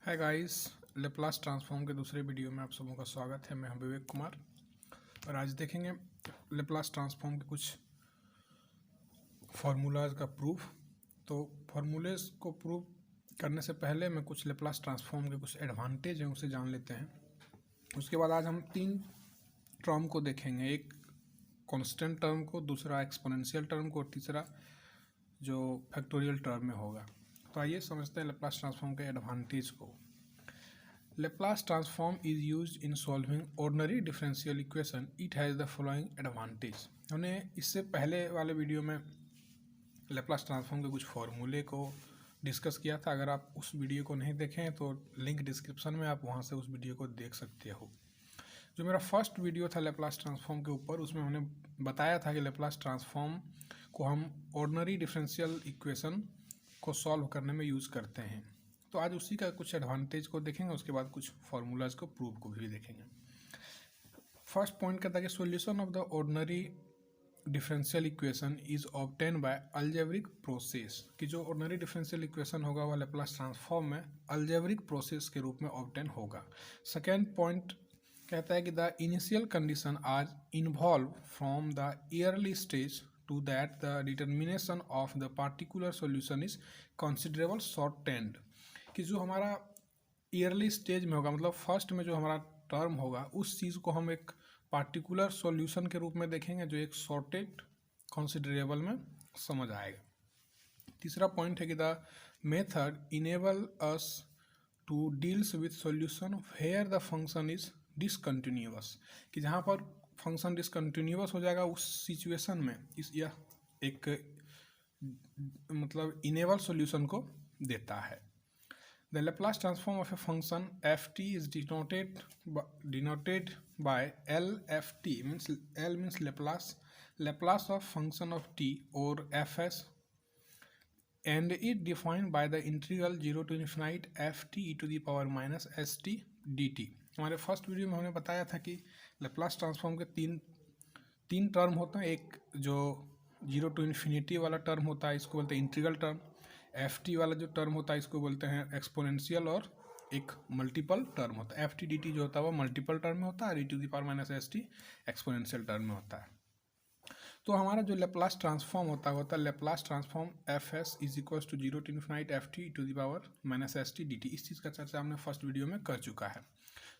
Hi guys, Laplace transform के दूसरे video में आप सबों का स्वागत है। मैं हूं विवेक कुमार और आज देखेंगे लेप्लास ट्रांसफॉर्म के कुछ फार्मूलाज का प्रूफ। तो फार्मूलेज को प्रूफ करने से पहले मैं कुछ लेप्लास ट्रांसफॉर्म के कुछ एडवांटेज हैं उसे जान लेते हैं। उसके बाद आज हम तीन टर्म को देखेंगे, एक कांस्टेंट टर्म को, दूसरा एक्सपोनेंशियल टर्म को और तीसरा जो फैक्टोरियल टर्म में होगा। तो आइए समझते हैं लेप्लास ट्रांसफॉर्म के एडवांटेज को। Laplace transform is used in solving ordinary differential equation. It has the following advantage. हमने इससे पहले वाले वीडियो में लेप्लास ट्रांसफॉर्म के कुछ फॉर्मूले को डिस्कस किया था। अगर आप उस वीडियो को नहीं देखें तो लिंक डिस्क्रिप्शन में, आप वहां से उस वीडियो को देख सकते हो। जो मेरा फर्स्ट वीडियो था लेप्लास ट्रांसफॉर्म के ऊपर, उसमें हमने बताया था कि लेप्लास ट्रांसफॉर्म को हम ऑर्डिनरी डिफरेंशियल इक्वेशन को सॉल्व करने में यूज़ करते हैं। तो आज उसी का कुछ एडवांटेज को देखेंगे, उसके बाद कुछ फार्मूलाज को प्रूव को भी देखेंगे। फर्स्ट पॉइंट कहता है कि solution of the ordinary differential equation is obtain bye algebraic process, कि जो ऑर्डिनरी डिफरेंशियल इक्वेशन होगा वह लेप्लास ट्रांसफॉर्म में अलजेब्रिक प्रोसेस के रूप में ऑब्टेन होगा। सेकेंड पॉइंट कहता है कि the initial condition are involve from the early stage to that the determination of the particular solution is considerable shortened, कि जो हमारा ईयरली स्टेज में होगा, मतलब फर्स्ट में जो हमारा टर्म होगा, उस चीज़ को हम एक पार्टिकुलर सॉल्यूशन के रूप में देखेंगे जो एक शॉर्टेड कंसिडरेबल में समझ आएगा। तीसरा पॉइंट है कि the method enable us to deals with solution where the function is discontinuous, कि जहाँ पर फंक्शन डिसकंटिन्यूअस हो जाएगा उस सिचुएशन में इस यह एक मतलब इनेबल सॉल्यूशन को देता है। The Laplace transform of a function F T is denoted by L F T, means L means Laplace of function of T और F S, and it defined by the integral 0 to infinite F T E to the power minus S T D T. हमारे first video में हमने बताया था कि Laplace transform के तीन term होते हैं। एक जो 0 to infinity वाला टर्म होता है, इसको बोलते हैं इंटीग्रल टर्म। एफ टी वाला जो टर्म होता है इसको बोलते हैं एक्सपोनेंशियल, और एक मल्टीपल टर्म होता है। एफ टी डी टी जो होता है वो मल्टीपल टर्म में होता है और E to the power minus S T exponential term में होता है। तो हमारा जो लेप्लास ट्रांसफॉर्म होता है Laplace transform F S is equals to 0 to infinite F T to the power minus S T D T. इस चीज़ का चर्चा हमने फर्स्ट वीडियो में कर चुका है।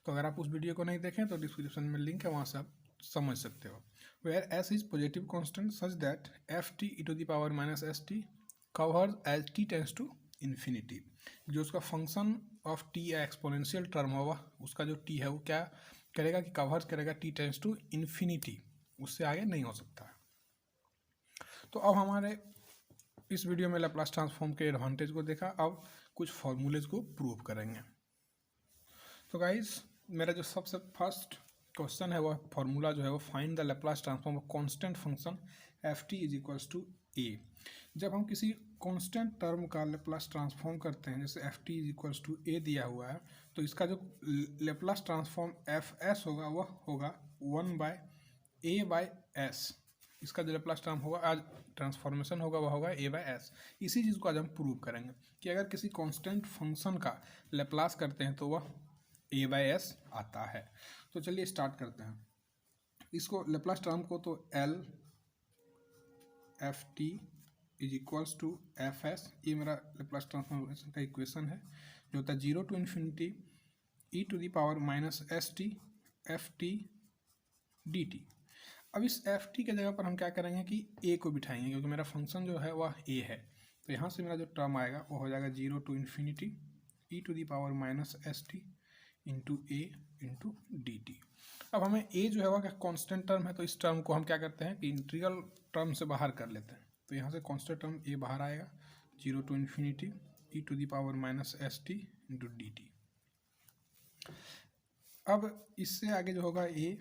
तो अगर आप उस वीडियो को नहीं देखें तो डिस्क्रिप्शन में लिंक है, वहाँ से आप समझ सकते हो। Where S is positive constant such that F T E to the power minus S T covers as T tends to infinity, जो उसका फंक्शन ऑफ टी या एक्सपोनेंशियल टर्म होगा उसका जो टी है वो क्या करेगा कि कवर्स करेगा टी टेंड्स टू इन्फिनिटी, उससे आगे नहीं हो सकता है। तो अब हमारे इस वीडियो में लेप्लास ट्रांसफॉर्म के एडवांटेज को देखा, अब कुछ फॉर्मूलेज को प्रूव करेंगे। तो गाइस, मेरा जो सबसे फर्स्ट क्वेश्चन है वह फॉर्मूला जो है वो find the Laplace transform of constant function F T is equals to A. जब हम किसी कांस्टेंट टर्म का लेप्लास ट्रांसफॉर्म करते हैं, जैसे F T is equals to A दिया हुआ है, तो इसका जो लेप्लास ट्रांसफॉर्म एफ एस होगा वह होगा 1 बाय ए बाय एस। इसका जो लेप्लास ट्रांसफॉर्म होगा, आज ट्रांसफॉर्मेशन होगा वह होगा ए बाय एस। इसी चीज़ को आज हम प्रूव करेंगे कि अगर किसी कांस्टेंट फंक्शन का लेप्लास करते हैं तो वह ए बाय एस आता है। तो चलिए स्टार्ट करते हैं इसको लेप्लास ट्रांसफॉर्म को। तो L F T is equals to F S, ये मेरा लेप्लास ट्रांसफॉर्मेशन का इक्वेशन है, जो होता है 0 to infinity E to the power minus S T F T D T. अब इस एफ टी के जगह पर हम क्या करेंगे कि ए को बिठाएंगे, क्योंकि मेरा फंक्शन जो है वह ए है। तो यहाँ से मेरा जो टर्म आएगा वो हो जाएगा 0 to infinity E to the power minus S T into A into D T. अब हमें ए जो है वह क्या कॉन्स्टेंट टर्म है, तो इस टर्म को हम क्या करते हैं कि इंटीग्रल टर्म से बाहर कर लेते हैं। तो यहाँ से कॉन्स्टेंट टर्म ए बाहर आएगा, 0 to infinity E to the power minus S T into D T. अब इससे आगे जो होगा ए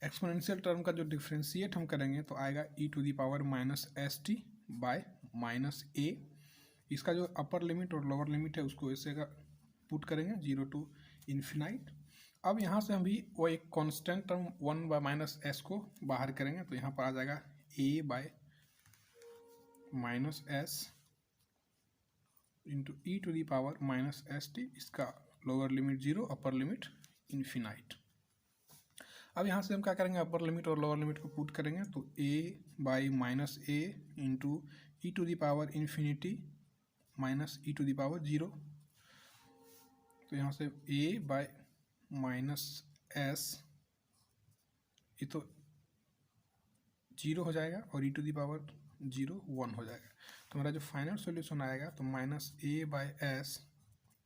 एक्सपोनेंशियल टर्म का जो डिफ्रेंशिएट हम करेंगे तो आएगा E to the power minus S T by minus A. इसका जो अपर लिमिट और लोअर लिमिट है उसको ऐसे का पुट करेंगे 0 to infinite। अब यहाँ से हम भी वो एक constant term 1 by minus S को बाहर करेंगे, तो यहाँ पर आ जाएगा A by minus S into E to the power minus S T. इसका lower limit 0, upper limit infinite. अब यहाँ से हम क्या करेंगे, अपर लिमिट और लोअर लिमिट को पुट करेंगे, तो a by minus A into E to the power infinity minus E to the power 0। तो यहाँ से a बाई माइनस एस, ये तो 0 हो जाएगा और ई टू द पावर 0 1 हो जाएगा। तो मेरा जो फाइनल सॉल्यूशन आएगा तो minus A by S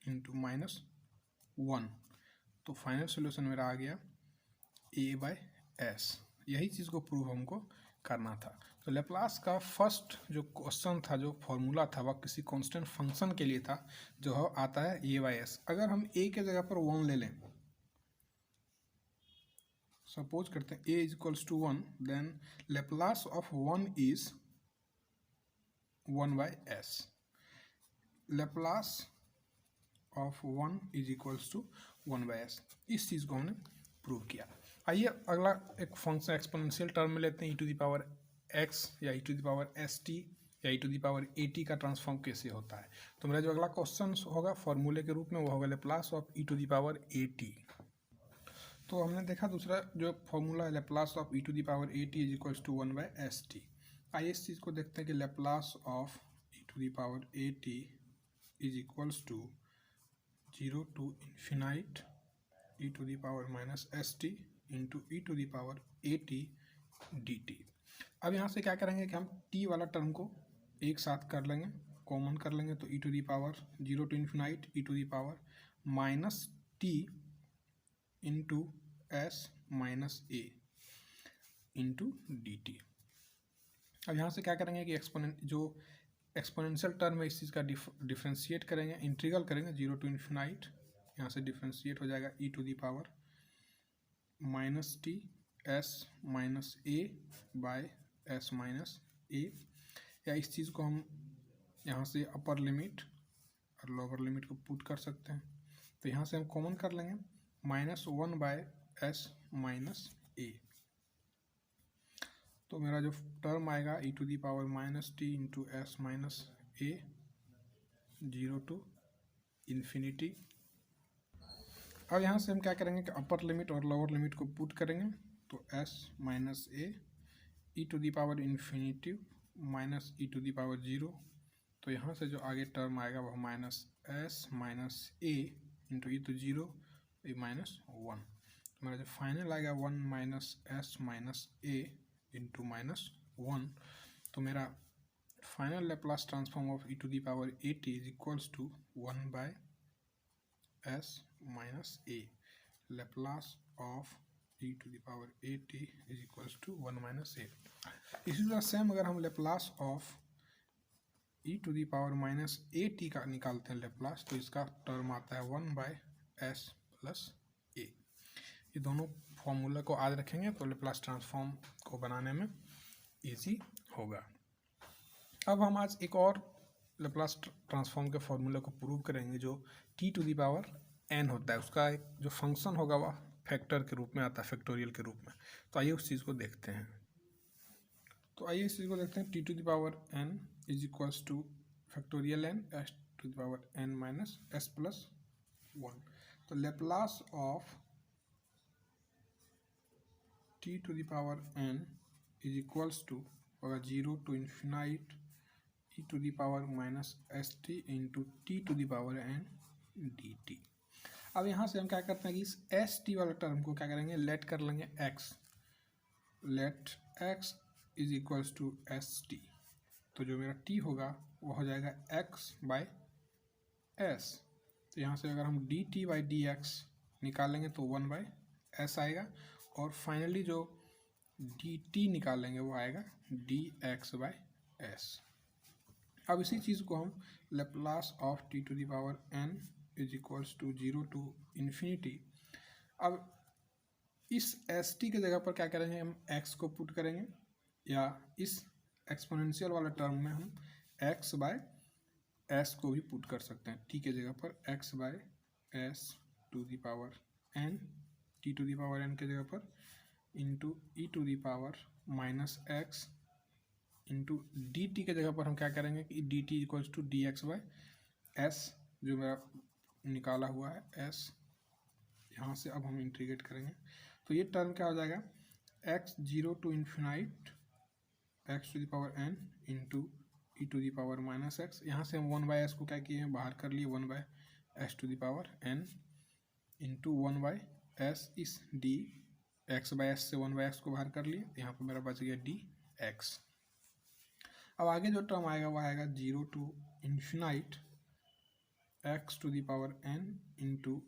into minus 1। तो फाइनल सॉल्यूशन मेरा आ गया ए बाई एस। यही चीज़ को प्रूव हमको करना था। तो लेप्लास का फर्स्ट जो क्वेश्चन था, जो फॉर्मूला था, वह किसी कांस्टेंट फंक्शन के लिए था, जो आता है ए बाई एस। अगर हम ए के जगह पर 1 ले लें, सपोज करते हैं a is equals to 1, then Laplace of 1 is 1 by S. Laplace of 1 is equals to 1 by S. इस चीज़ को हमने प्रूव किया। आइए अगला एक फंक्शन एक्सपोनेंशियल टर्म में लेते हैं, E to the power X या E to the power S T या E to the power A T का ट्रांसफॉर्म कैसे होता है। तो मेरा जो अगला क्वेश्चन होगा फॉर्मूले के रूप में, वो होगा Laplace of E to the power A T. तो हमने देखा दूसरा जो फॉर्मूला है, Laplace of E to the power A T is equals to 1 by S T. आइए इस चीज़ को देखते हैं कि Laplace of E to the power A T is equals to 0 to infinite E to the power minus S T into E to the power A T D T. अब यहाँ से क्या करेंगे कि हम टी वाला टर्म को एक साथ कर लेंगे, कॉमन कर लेंगे, तो E to the power 0 to infinite E to the power minus T into S minus A into D T. अब यहाँ से क्या करेंगे कि एक्सपोनेंशियल टर्म है, इस चीज़ का डिफ्रेंशिएट करेंगे, इंटीग्रल करेंगे 0 टू इन्फिनाइट। यहाँ से डिफ्रेंशिएट हो जाएगा E to the power minus T S minus A by S minus A. या इस चीज़ को हम यहाँ से अपर लिमिट और लोअर लिमिट को पुट कर सकते हैं। तो यहाँ से हम कॉमन कर लेंगे, minus 1 by S minus A. तो मेरा जो टर्म आएगा E to the power minus T into S minus A 0 to infinity. अब यहाँ से हम क्या करेंगे कि अपर लिमिट और लोअर लिमिट को पुट करेंगे, तो S minus A E to the power infinity minus E to the power 0। तो यहाँ से जो आगे टर्म आएगा वह minus S minus A into E to 0 A minus 1। तो मेरा जो फाइनल आएगा 1 minus S minus A into minus 1। तो मेरा final Laplace transform of E to the power A T is equals to 1 by S minus A. Laplace of E to the power A T is equals to 1 minus A. इसी तरह same अगर हम Laplace of E to the power minus A T का निकालते हैं Laplace, तो इसका term आता है 1 बाय एस प्लस ए। ये दोनों फॉर्मूला को याद रखेंगे तो लेप्लास ट्रांसफॉर्म को बनाने में इजी होगा। अब हम आज एक और लेप्लास ट्रांसफॉर्म के फॉर्मूले को प्रूव करेंगे, जो T to the power N होता है। उसका एक जो फंक्शन होगा वह फैक्टर के रूप में आता है, फैक्टोरियल के रूप में। तो आइए उस चीज़ को देखते हैं। तो आइए इस चीज़ को देखते हैं, T to the power N is equals to factorial N S to the power N minus S plus 1। तो Laplace of T to the power N is equals to होगा 0 to infinite E to the power minus S T into T to the power N D T. अब यहाँ से हम क्या करते हैं कि इस एस टी वाले टर्म को क्या करेंगे, लेट कर लेंगे X. Let X is equals to S T. तो जो मेरा टी होगा वो हो जाएगा एक्स बाय एस। तो यहाँ से अगर हम D T by D x निकालेंगे तो 1 बाय एस आएगा, और फाइनली जो डी टी निकालेंगे वो आएगा डी एक्स बाय एस। अब इसी चीज़ को हम Laplace of T to the power N is equals to 0 to infinity. अब इस एस टी के जगह पर क्या करेंगे, हम एक्स को पुट करेंगे, या इस एक्सपोनेंशियल वाले टर्म में हम एक्स बाय एस को भी पुट कर सकते हैं। टी के जगह पर X by S to the power N, T to the power N के जगह पर into E to the power minus X into D T के जगह पर हम क्या करेंगे कि D T equals to D X by S, जो मेरा निकाला हुआ है एस, यहाँ से अब हम इंटीग्रेट करेंगे तो ये टर्म क्या हो जाएगा, X zero to infinite x to the power N into E to the power minus X. यहाँ से हम 1/s को क्या किए हैं, बाहर कर लिए, 1/s to the power N into 1/s इस डी x/s से 1/s को बाहर कर लिए, यहाँ पर मेरा बच गया dx। अब आगे जो टर्म आएगा वह आएगा zero to infinite x to the power N into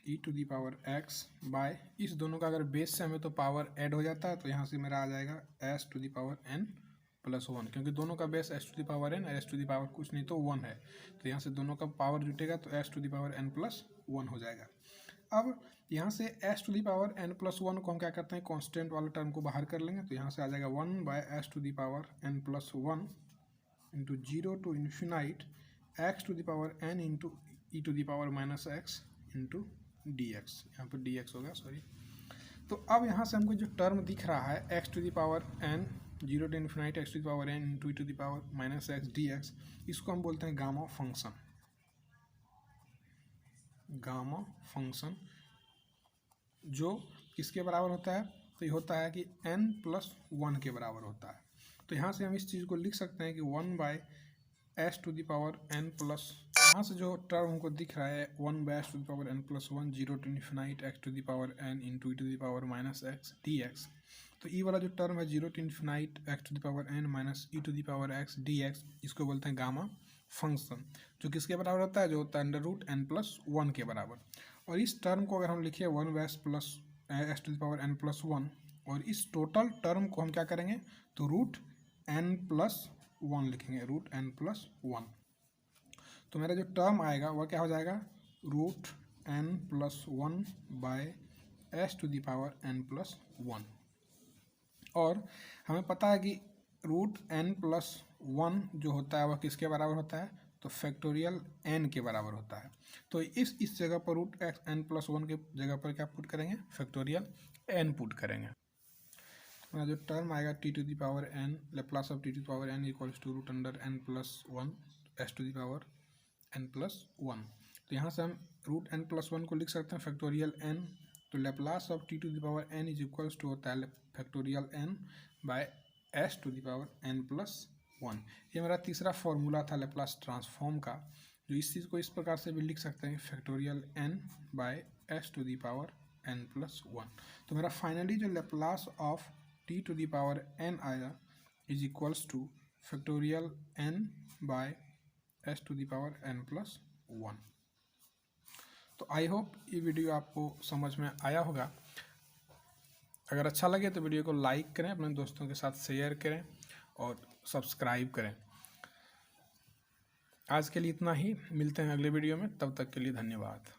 E to the power X by, इस दोनों का अगर बेस से हमें तो पावर ऐड हो जाता है तो यहाँ से मेरा आ जाएगा S to the power N plus 1, क्योंकि दोनों का base S to the power N, S to the power कुछ नहीं तो 1 है, तो यहाँ से दोनों का पावर जुटेगा तो S to the power N plus 1 हो जाएगा। अब यहाँ से S to the power N plus 1 को हम क्या करते हैं, कॉन्स्टेंट वाले टर्म को बाहर कर लेंगे, तो यहाँ से आ जाएगा 1/s to the power N plus 1 into zero to infinite x to the power N into E to the power minus X into dx, यहाँ पर dx होगा, सॉरी। तो अब यहाँ से हमको जो टर्म दिख रहा है X to the power N zero to infinite x to the power N into E to the power minus x dx, इसको हम बोलते हैं गामा फंक्शन। गामा फंक्शन जो किसके बराबर होता है, तो ये होता है कि n प्लस 1 के बराबर होता है। तो यहाँ से हम इस चीज़ को लिख सकते हैं कि 1/s to the power n plus, यहाँ से जो टर्म हमको दिख रहा है 1/s to the power n plus 1 zero to infinite x to the power n into E to the power minus x dx, तो ई वाला जो टर्म है zero to infinite x to the power n minus E to the power x dx, इसको बोलते हैं gamma function, जो किसके बराबर होता है, जो होता है √n प्लस 1 के बराबर। और इस टर्म को अगर हम लिखे 1/s plus x to the power n plus 1, और इस टोटल टर्म को हम क्या करेंगे, तो √n प्लस 1 लिखेंगे, √n प्लस 1। तो मेरा जो टर्म आएगा वह क्या हो जाएगा, √n plus 1/s to the power n plus 1। और हमें पता है कि √n प्लस 1 जो होता है वह किसके बराबर होता है, तो फैक्टोरियल n के बराबर होता है। तो इस जगह पर √n प्लस 1 के जगह पर क्या पुट करेंगे, फैक्टोरियल n पुट करेंगे। तो मेरा जो टर्म आएगा t to the power n, Laplace of T to the power n equals to √n plus 1 s to the power n plus 1। तो यहाँ से हम √n प्लस 1 को लिख सकते हैं फैक्टोरियल n, तो Laplace of T to the power n is equals to होता है factorial n by s to the power n plus 1। ये मेरा तीसरा फॉर्मूला था लेप्लास ट्रांसफॉर्म का, जो इस चीज़ को इस प्रकार से भी लिख सकते हैं factorial n by s to the power n plus 1। तो मेरा फाइनली जो Laplace of T to the power n आया is equals to factorial n by s to the power n plus 1। तो आई होप ये video आपको समझ में आया होगा। अगर अच्छा लगे तो वीडियो को लाइक करें, अपने दोस्तों के साथ शेयर करें और सब्सक्राइब करें। आज के लिए इतना ही, मिलते हैं अगले वीडियो में, तब तक के लिए धन्यवाद।